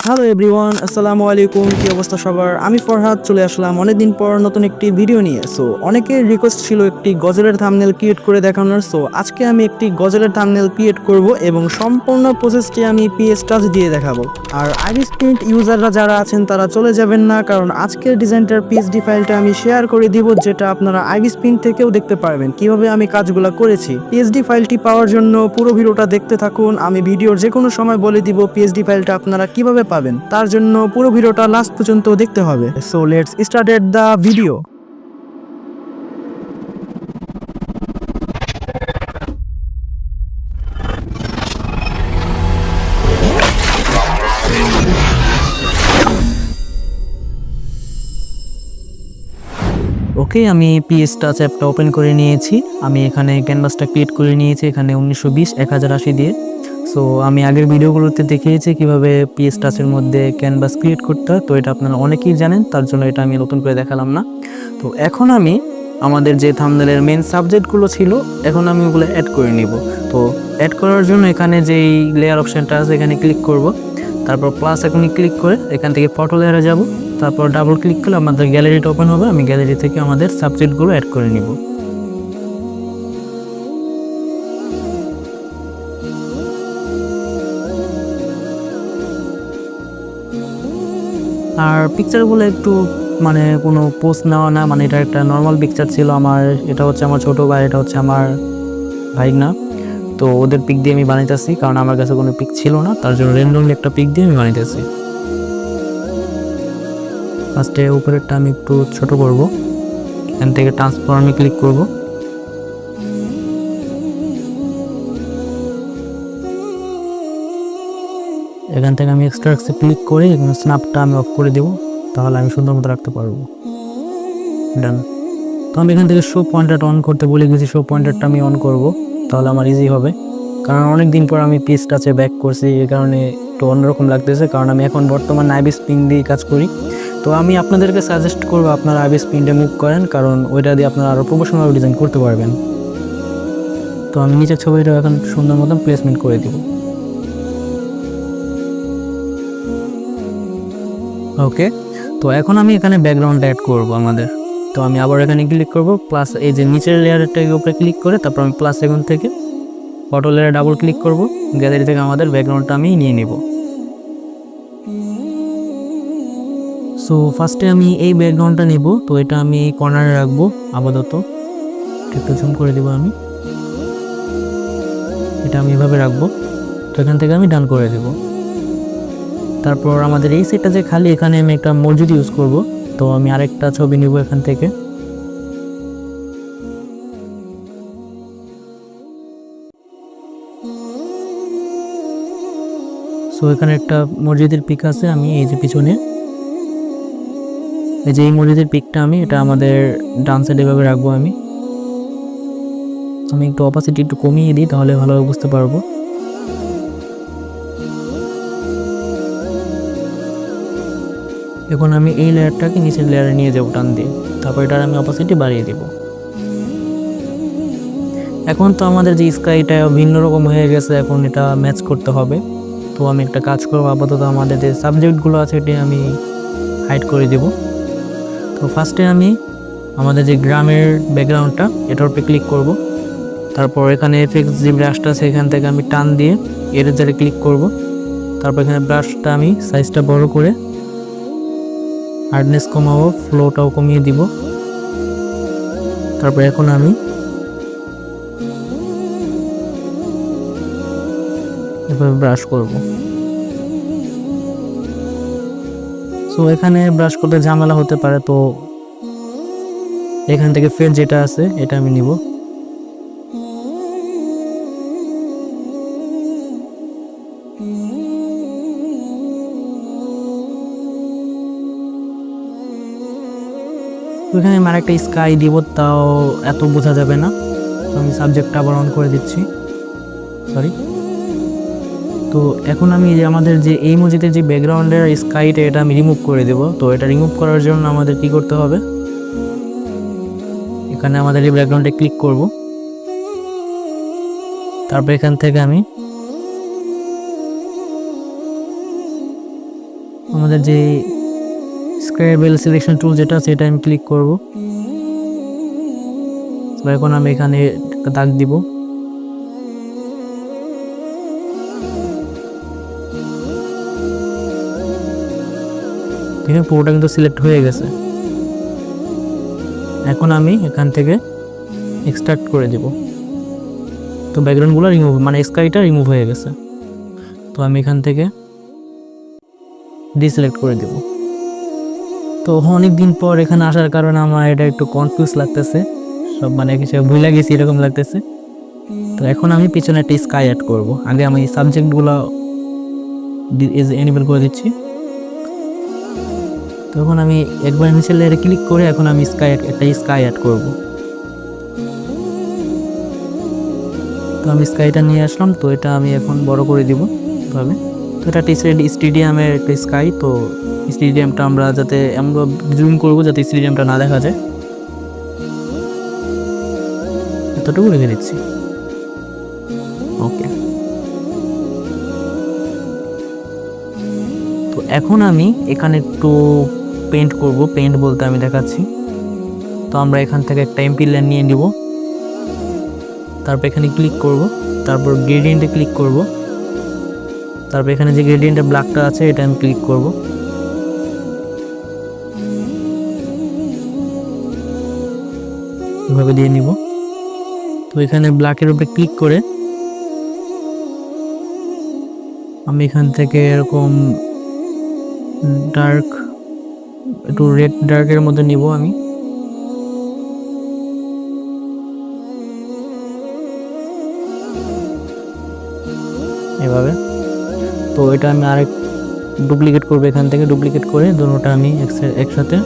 Hello everyone, আসসালামু আলাইকুম। কি অবস্থা সবার? আমি ফরহাদ চলে আসলাম অনেকদিন পর নতুন একটি ভিডিও নিয়ে। অনেকের রিকোয়েস্ট ছিল একটি গজলের থাম্বনেল ক্রিয়েট করে দেখানোর। আজকে আমি একটি গজলের থাম্বনেল ক্রিয়েট করব এবং সম্পূর্ণ প্রসেসটি আমি পিএস টাচ দিয়ে দেখাবো। আর আইরিস প্রিন্ট ইউজাররা যারা আছেন তারা চলে যাবেন না, কারণ আজকের ডিজাইনটার পিএসডি ফাইলটা আমি শেয়ার করে দিব, যেটা আপনারা আইরিস প্রিন্ট থেকেও দেখতে পারবেন কিভাবে আমি কাজগুলো করেছি। পিএসডি ফাইলটি পাওয়ার জন্য পুরো ভিডিওটা দেখতে থাকুন। আমি ভিডিওর যে কোনো সময় বলে দিব পিএসডি ফাইলটা আপনারা কিভাবে পাবেন, তার জন্য পুরো ভিডিওটা লাস্ট পর্যন্ত দেখতে হবে। So let's start the video. Okay, আমি পিএস টাচ অ্যাপটা ওপেন করে নিয়েছি। আমি এখানে ক্যানভাসটা ক্রিয়েট করে নিয়েছি, এখানে 1920 1080 দিয়ে। সো আমি আগের ভিডিওগুলোতে দেখিয়েছি কিভাবে পিএস টাচের মধ্যে ক্যানভাস ক্রিয়েট করতে হয়, তো এটা আপনারা অনেকেই জানেন, তার জন্য এটা আমি নতুন করে দেখালাম না। তো এখন আমি আমাদের যে থাম্বনেলের মেন সাবজেক্টগুলো ছিল, এখন আমি ওগুলো অ্যাড করে নিব। তো অ্যাড করার জন্য এখানে যেই লেয়ার অপশানটা আছে এখানে ক্লিক করব, তারপর প্লাস এখনই ক্লিক করে এখান থেকে ফটো লেয়ারে যাব, তারপর ডাবল ক্লিক করলে আমাদের গ্যালারিটা ওপেন হবে। আমি গ্যালারি থেকে আমাদের সাবজেক্টগুলো অ্যাড করে নিব। আর পিকচারগুলো একটু মানে কোনো পোস্ট নেওয়া না, মানে এটা একটা নর্মাল পিকচার ছিল আমার। এটা হচ্ছে আমার ছোটো ভাই, এটা হচ্ছে আমার ভাইগনা। তো ওদের পিক দিয়ে আমি বানাইতেছি, কারণ আমার কাছে কোনো পিক ছিল না, তার জন্য র্যান্ডমলি একটা পিক দিয়ে আমি বানাইতেছি। ফার্স্টে উপরেরটা আমি একটু ছোট করব, এখান থেকে ট্রান্সফর্মে ক্লিক করব। এখান থেকে আমি এক্সট্রাক্টে ক্লিক করে স্ন্যাপটা আমি অফ করে দেব, তাহলে আমি সুন্দর মতো রাখতে পারবো। ডান। তো আমি এখান থেকে শো পয়েন্টারটা অন করতে বলে গেছি, শো পয়েন্টারটা আমি অন করব, তাহলে আমার ইজি হবে। কারণ অনেক দিন পর আমি পিস টাচে ব্যাক করছি, এই কারণে একটু অন্যরকম লাগতেছে, কারণ আমি এখন বর্তমানে আইবিস পিন দিয়ে কাজ করি। তো আমি আপনাদেরকে সাজেস্ট করবো আপনারা আইবিস পিনটা মুভ করেন, কারণ ওইটা দিয়ে আপনারা আরও প্রফেশনাল ডিজাইন করতে পারবেন। তো আমি নিচের ছবিটা এখন সুন্দর মতন প্লেসমেন্ট করে দিব। ওকে, তো এখন আমি এখানে ব্যাকগ্রাউন্ড অ্যাড করব আমাদের। তো আমি আবার এখানে ক্লিক করব, প্লাস এই যে নিচের লেয়ারটার উপরে ক্লিক করে তারপর আমি প্লাস এখন থেকে ফটো লেয়ারে ডাবল ক্লিক করব, গ্যালারি থেকে আমাদের ব্যাকগ্রাউন্ডটা আমি নিয়ে নেব। সো ফার্স্টে আমি এই ব্যাকগ্রাউন্ডটা নেব, তো এটা আমি এই কর্নারে রাখবো আপাতত। একটু জুম করে দেবো আমি, এটা আমি এভাবে রাখবো। তো এখান থেকে আমি ডান করে দেব। তারপর আমাদের এই সেটটা যে খালি, এখানে আমি একটা মসজিদ ইউজ করব। তো আমি আরেকটা ছবি নিব এখান থেকে। সো এখানে একটা মসজিদের পিক আছে, আমি এই যে পিছনে এই যে এই মসজিদের পিকটা আমি এটা আমাদের ডান সাইডে এভাবে রাখবো। আমি একটু অপাসিটি একটু কমিয়ে দিই, তাহলে ভালোভাবে বুঝতে পারবো। এখন আমি এই লেয়ারটাকে নিচের লেয়ারে নিয়ে যাবো টান দিয়ে, তারপর এটার আমি অপাসিটি বাড়িয়ে দেব। এখন তো আমাদের যে স্কাইটা ভিন্ন রকম হয়ে গেছে, এখন এটা ম্যাচ করতে হবে। তো আমি একটা কাজ করবো, আপাতত আমাদের যে সাবজেক্টগুলো আছে এটি আমি হাইড করে দেব। তো ফার্স্টে আমি আমাদের যে গ্রামের ব্যাকগ্রাউন্ডটা এটার উপরে ক্লিক করব, তারপর এখানে এফএক্স যে ব্রাশটা আছে এখান থেকে আমি টান দিয়ে এরেজারে ক্লিক করব। তারপর এখানে ব্রাশটা আমি সাইজটা বড় করে হার্ডনেস কমাবো, ফ্লোটাও কমিয়ে দিব। তারপর এখন আমি এভাবে ব্রাশ করব। সো এখানে ব্রাশ করতে ঝামেলা হতে পারে, তো এখান থেকে ফের যেটা আছে এটা আমি নিব। এখানে আমি আরেকটা স্কাই দিব, তাও এত বোঝা যাবে না। তো আমি সাবজেক্টটা আবার অন করে দিচ্ছি, সরি। তো এখন আমি যে আমাদের যে এই মসজিদের যে ব্যাকগ্রাউন্ডের স্কাইটা এটা আমি রিমুভ করে দেব। তো এটা রিমুভ করার জন্য আমাদের কি করতে হবে, এখানে আমাদের এই ব্যাকগ্রাউন্ডে ক্লিক করব, তারপর এখান থেকে আমি আমাদের যে স্ক্র্যাবেল সিলেকশন টুল যেটা আছে এটা আমি ক্লিক করব। তো এখন আমি এখানে একটা দাগ দিব। ঠিক আছে, পুরোটা কিন্তু সিলেক্ট হয়ে গেছে। এখন আমি এখান থেকে এক্সট্রাক্ট করে দেব। তো ব্যাকগ্রাউন্ডগুলো রিমুভ, মানে স্কাইটা রিমুভ হয়ে গেছে। তো আমি এখান থেকে ডিসিলেক্ট করে দেব। তো অনেক দিন পর এখানে আসার কারণে আমার এটা একটু কনফিউজ লাগতেছে, সব মানে কিছু ভুলে গেছি এরকম লাগতেছে। তো এখন আমি পিছনে একটা স্কাই অ্যাড করব। আগে আমি সাবজেক্টগুলো এনেবল করে দিচ্ছি। তখন আমি একবার নিচের লেয়ারে ক্লিক করে এখন আমি একটা স্কাই অ্যাড করব। তো আমি স্কাইটা নিয়ে আসলাম। তো এটা আমি এখন বড় করে দিব ভাবে। তো এটা স্টেডিয়ামের একটা স্কাই। তো স্টেডিয়ামটা আমরা জুম করব যাতে স্টেডিয়ামটা না দেখা যায়, এতটুকু রেখে দিচ্ছি। ওকে, তো এখন আমি এখানে একটু পেইন্ট করব। পেইন্ট বলতে আমি দেখাচ্ছি। তো আমরা এখান থেকে একটা এমপি লাইন নিয়ে নিব, তারপর এখানে ক্লিক করব, তারপর গ্রেডিয়েন্টে ক্লিক করব, তারপর এখানে যে গ্রেডিয়েন্টের ব্ল্যাকটা আছে এটা আমি ক্লিক করব। এভাবে দিয়ে নিব। তো এখানে ব্ল্যাকের উপরে ক্লিক করে আমি এখান থেকে এরকম ডার্ক, একটু রেড ডার্কের মধ্যে নিব আমি। এভাবে। তো এটা আমি আরেক ডুপ্লিকেট করব, এখান থেকে ডুপ্লিকেট করে দুটোটা আমি একসাথে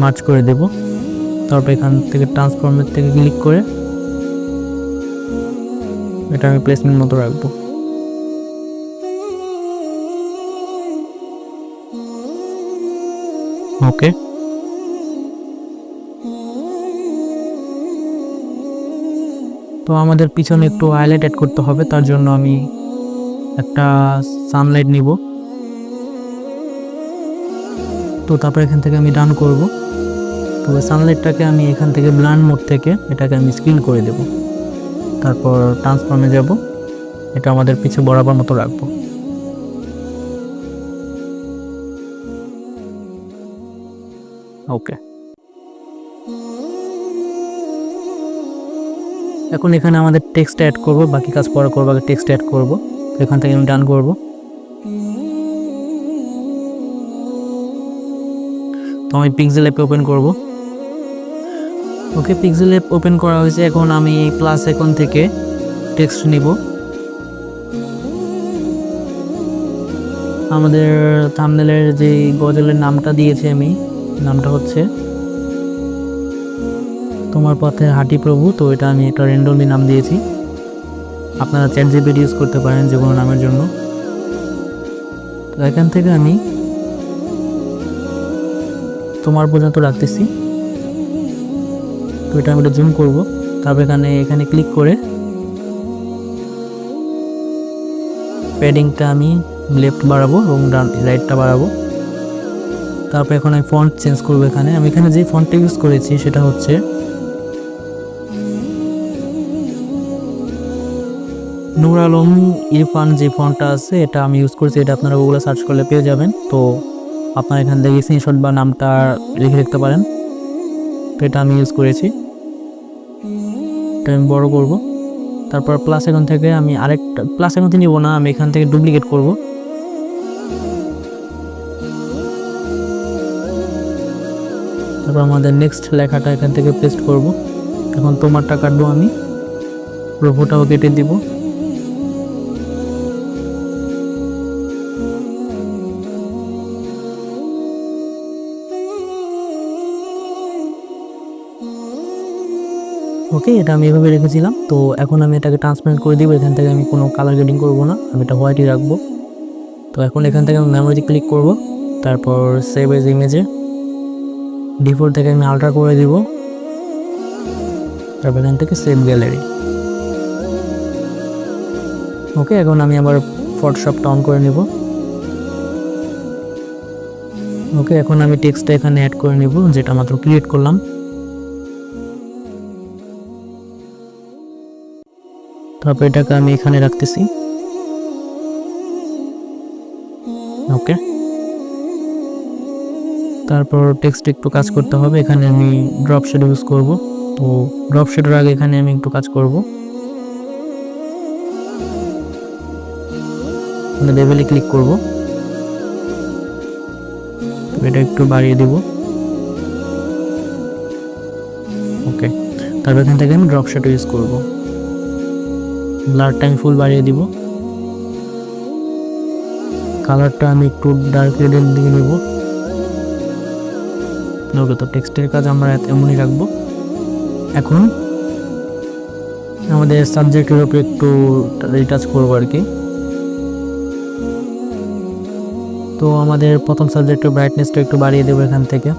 মার্চ করে দেব। তারপর এখান থেকে ট্রান্সফর্মের থেকে ক্লিক করে এটা আমি প্লেসমেন্ট মতো রাখবো। ওকে, তো আমাদের পিছনে একটু হাইলাইট অ্যাড করতে হবে, তার জন্য আমি একটা সানলাইট নিব। তো তারপর এখান থেকে আমি ডান করব। তো সানলাইটটাকে আমি এখান থেকে ব্লান্ড মোড থেকে এটাকে আমি স্ক্রিন করে দেব। তারপর ট্রান্সফর্মে যাব, এটা আমাদের পিছে বরাবর মতো রাখবো। ওকে, এখন এখানে আমাদের টেক্সট অ্যাড করব, বাকি কাজ পরে করবো, আগে টেক্সট অ্যাড করব। তো এখান থেকে আমি ডান করব। তো আমি পিক্সেল অ্যাপ ওপেন করব। ওকে, পিক্সেল অ্যাপ ওপেন করা হয়েছে। এখন আমি প্লাস আইকন থেকে টেক্সট নিব। আমাদের থাম্বনেলের যে গজলের নামটা দিয়েছি আমি, নামটা হচ্ছে তোমার পথে হাঁটি প্রভু। তো এটা আমি একটা র্যান্ডমলি নাম দিয়েছি, আপনারা চ্যাটজিপিটি ইউজ করতে পারেন যে কোনো নামের জন্য। তো এখান থেকে আমি তোমার পর্যন্ত রাখতেছি। তো এটা আমি একটু জুম করব। তারপর এখানে ক্লিক করে প্যাডিংটা আমি লেফট বাড়াবো এবং রাইটটা বাড়াবো। তারপর এখন আমি ফন্ট চেঞ্জ করবো। আমি এখানে যে ফন্টটা ইউজ করেছি সেটা হচ্ছে নূর আলম ইরফান, যে ফন্টটা আছে এটা আমি ইউজ করেছি। এটা আপনারা গুগলে সার্চ করলে পেয়ে যাবেন। তো আপনারা এখান থেকে স্ক্রিনশট বা নামটা লিখে রাখতে পারেন। তো এটা আমি ইউজ করেছি, এটা আমি বড় করব। তারপর প্লাস আইকন থেকে আমি আরেকটা প্লাস আইকন নিব না, আমি এখান থেকে ডুপ্লিকেট করব। তারপর আমাদের নেক্সট লেখাটা এখান থেকে পেস্ট করব। এখন তোমারটা কাটবো, আমি প্রভুটাও কেটে দিব। ওকে, এটা আমি এভাবে রেখেছিলাম। তো এখন আমি এটাকে ট্রান্সপারেন্ট করে দিব। এখান থেকে আমি কোনো কালার গ্রেডিং করব না, আমি এটা হোয়াইটই রাখবো। তো এখন এখান থেকে আমি মেমোরি ক্লিক করব, তারপর সেভ এজ ইমেজে ডিফল্ট থেকে আমি আল্ট্রা করে দিব। তারপর এখান থেকে সেভ গ্যালারি। ওকে, এখন আমি আবার ফটোশপটা অন করে নেব। ওকে, এখন আমি টেক্সটটা এখানে অ্যাড করে নেব যেটা মাত্র ক্রিয়েট করলাম। তারপর এটাকে আমি এখানে রাখতেছি। ওকে, তারপর টেক্সট একটু কাজ করতে হবে। এখানে আমি ড্রপ শেড ইউজ করব। তো ড্রপ শেডের আগে এখানে আমি একটু কাজ করব। লেভেলে ক্লিক করব, এটা একটু বাড়িয়ে দেব। ওকে, তারপর এখান থেকে আমি ড্রপ শেড ইউজ করব। ব্লারটা আমি ফুল বাড়িয়ে দিব। কালারটা আমি একটু ডার্ক রেডের দিকে নেব। ওকে, তো টেক্সটের কাজ আমরা এমনই রাখবো। এখন আমাদের সাবজেক্টের উপরে একটু রিটাচ করবো আর কি। তো আমাদের প্রথম সাবজেক্টের ব্রাইটনেসটা একটু বাড়িয়ে দেবো এখান থেকে।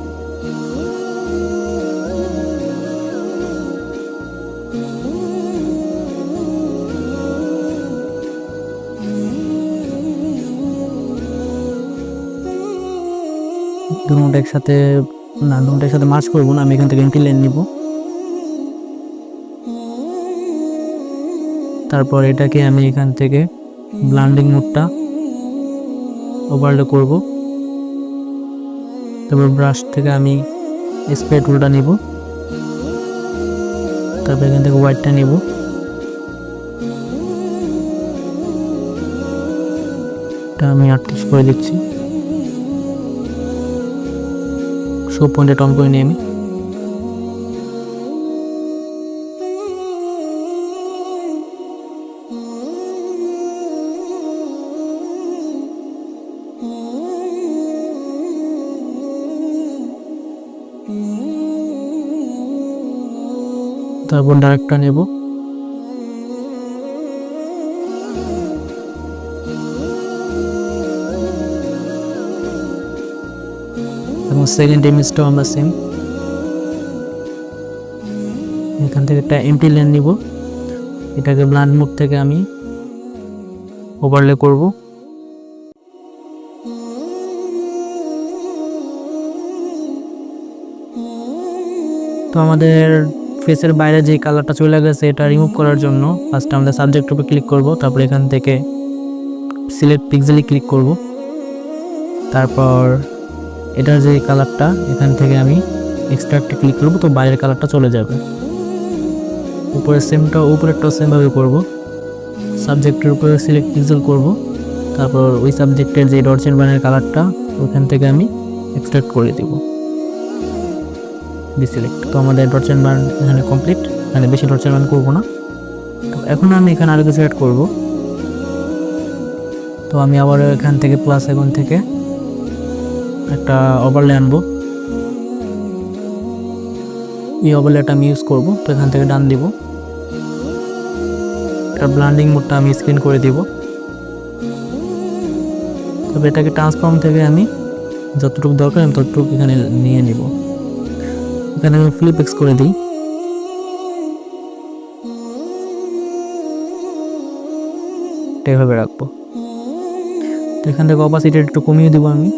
দুটো একসাথে মার্জ করবো না, আমি এখান থেকে এন্টি লাইন নিব। তারপর এটাকে আমি এখান থেকে ব্লান্ডিং মোডটা ওভারলে করব। তারপর ব্রাশ থেকে আমি স্প্রে টুলটা নিব। তারপর এখান থেকে হোয়াইটটা নিব। এটা আমি 38 করে দিচ্ছি। সব পয়েন্টে টন করে নিয়ে আমি তারপর ডার্কটা নেব। এবং সেকেন্ড ইমেজটাও আমরা সেম এখান থেকে একটা এমটি লাইন নিব। এটাকে ব্লান্ড মোড থেকে আমি ওভারলে করব। তো আমাদের ফেসের বাইরে যে কালারটা চলে গেছে এটা রিমুভ করার জন্য ফার্স্ট আমরা সাবজেক্টের উপর ক্লিক করব। তারপর এখান থেকে সিলেক্ট পিক্সেলে ক্লিক করব। তারপর এটার যে কালারটা এখান থেকে আমি এক্সট্রাক্টে ক্লিক করব, তো বাইরের কালারটা চলে যাবে। উপরেরটাও সেমভাবে করব। সাবজেক্টের উপরে সিলেক্ট পিক্সেল করব। তারপর ওই সাবজেক্টের যে ডট চেন বানের কালারটা ওখান থেকে আমি এক্সট্রাক্ট করে দেব, ডিসিলেক্ট। তো আমাদের ডট চেন বান এখানে কমপ্লিট, মানে বেশি ডট চেন বান করবো না। তো এখন আমি এখানে আরও কিছু অ্যাড করব। তো আমি আবার এখান থেকে প্লাস এখন থেকে একটা ওভারলে আনবো। এই ওভারলেটা আমি ইউজ করব। তো এখান থেকে ডান দিব। ব্লান্ডিং মোডটা আমি স্ক্রিন করে দিব। তবে এটাকে ট্রান্সফর্ম থেকে আমি যতটুকু দরকার আমি ততটুকু এখানে নিয়ে নিব। এখানে আমি ফ্লিপ এক্স করে দিই। এভাবে রাখবো। তো এখান থেকে অপাসিটি একটু কমিয়ে দিব আমি।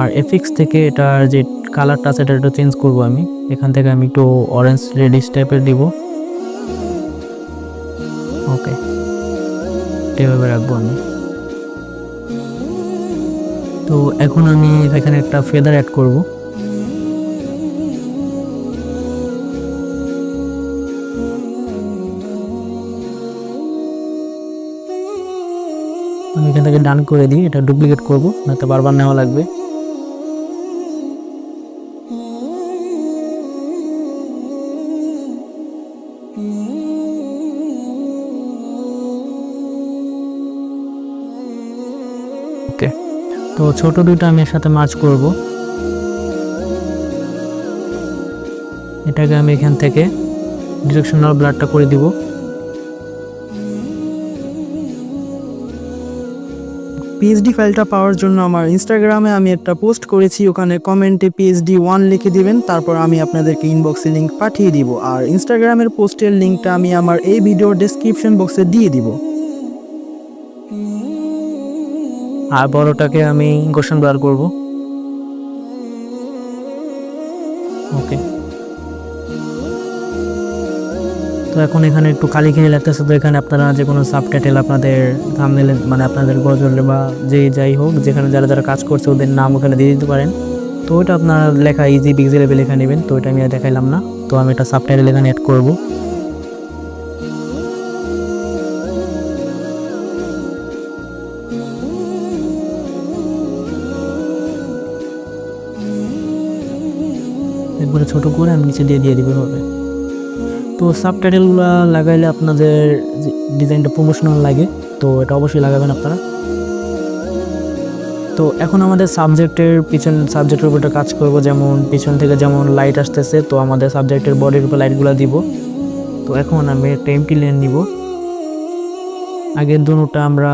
আর এফএক্স থেকে এটার যে কালারটা আছে এটা একটু চেঞ্জ করব আমি। এখান থেকে আমি একটু অরেঞ্জ রেডিশ টাইপের দিব। ওকে, এভাবে রাখবো আমি। তো এখন আমি এখানে একটা ফেদার অ্যাড করব। আমি এখান থেকে ডান করে দিই, এটা ডুপ্লিকেট করব, নয়তো বারবার নেওয়া লাগবে। ওকে, তো ছোট দুইটা আমি এর সাথে মার্জ করব। এটাকে আমি এখান থেকে ডিরেকশনাল ব্লারটা করে দিব। পিএইচডি ফাইলটা পাওয়ার জন্য আমার ইনস্টাগ্রামে আমি একটা পোস্ট করেছি, ওখানে কমেন্টে পিএইচডি 1 লিখে দিবেন, তারপর আমি আপনাদেরকে ইনবক্সে লিঙ্ক পাঠিয়ে দিব। আর ইনস্টাগ্রামের পোস্টের লিঙ্কটা আমি আমার এই ভিডিওর ডেসক্রিপশন বক্সে দিয়ে দিব। আর বড়টাকে আমি গোশন ব্লার করব। ওকে, তো এখন এখানে একটু কালি খেয়ে লাগতেছে, তো এখানে আপনারা যে কোনো সাবটাইটেল আপনাদের থাম্বনেলে মানে আপনাদের গজল বা যাই হোক যেখানে যারা যারা কাজ করছে ওদের নাম ওখানে দিয়ে দিতে পারেন। তো ওইটা আপনার লেখা ইজি পিক্সেলে লেখা নেবেন, তো ওইটা আমি আর দেখাইলাম না। তো আমি এটা সাবটাইটেল এখানে অ্যাড করব। একবারে ছোট করে আমি নিচে দিয়ে দিব হবে। তো সাবটাইটেলগুলো লাগাইলে আপনাদের ডিজাইনটা প্রমোশনাল লাগে, তো এটা অবশ্যই লাগাবেন আপনারা। তো এখন আমাদের সাবজেক্টের উপর কাজ করব, যেমন পিছন থেকে যেমন লাইট আসতেছে, তো আমাদের সাবজেক্টের বডির উপর লাইটগুলো দিব। তো এখন আমি একটা এমটি লেন নিব। আগের দুটোটা আমরা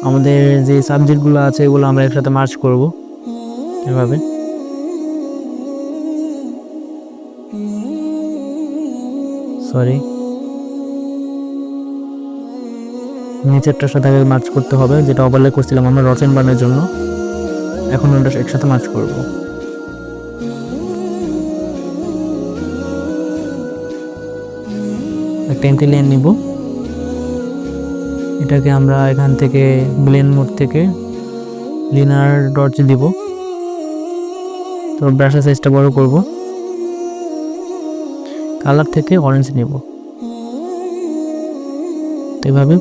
আমাদের যে সাবজেক্টগুলো আছে এগুলো আমরা একসাথে মার্চ করব এভাবে। সরি, নিচেরটার সাথে আগে মার্চ করতে হবে, যেটা ওভারলে করছিলাম আমরা রচন বানের জন্য। এখন ওটা একসাথে মার্চ করব। একটা এমটি লেন নিব, এটাকে আমরা এখান থেকে ব্লেন্ড মোড থেকে লিনার ডটস দিব। তো ব্রাশের সাইজটা বড় করব, কালার থেকে অরেঞ্জ নিব। তো এভাবে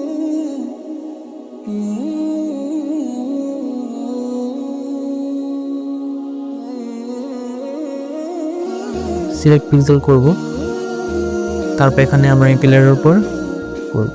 সিলেক্ট পিক্সেল করব, তারপর এখানে আমরা এই পিলারের উপর করব।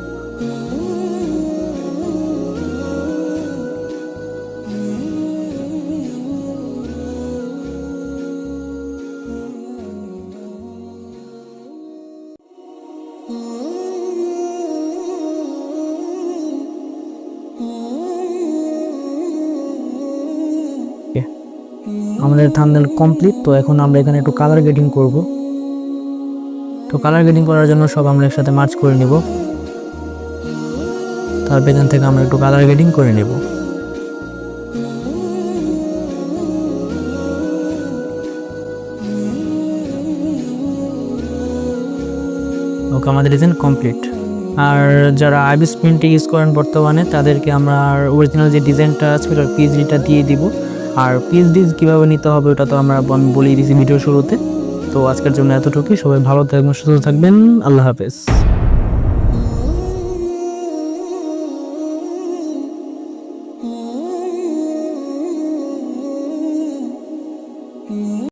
আমাদের থাম্বনেল কমপ্লিট। তো এখন আমরা এখানে একটু কালার গ্রেডিং করব। তো কালার গ্রেডিং করার জন্য সব আমরা একসাথে মার্চ করে নিব। তারপর এখান থেকে আমরা একটু কালার গ্রেডিং করে নেব। ওকে, আমাদের ডিজাইন কমপ্লিট। আর যারা আইবিএস প্রিন্ট ইউজ করেন বর্তমানে তাদেরকে আমরা অরিজিনাল যে ডিজাইনটা আছে ওটার পিএইচডিটা দিয়ে দিব। আর পিএইচডি কীভাবে নিতে হবে ওটা তো আমি বলেই দিয়েছি ভিডিও শুরুতে। তো আজকের জন্য এতটুকুই, সবাই ভালো থাকবেন, সুস্থ থাকবেন, আল্লাহ হাফেজ।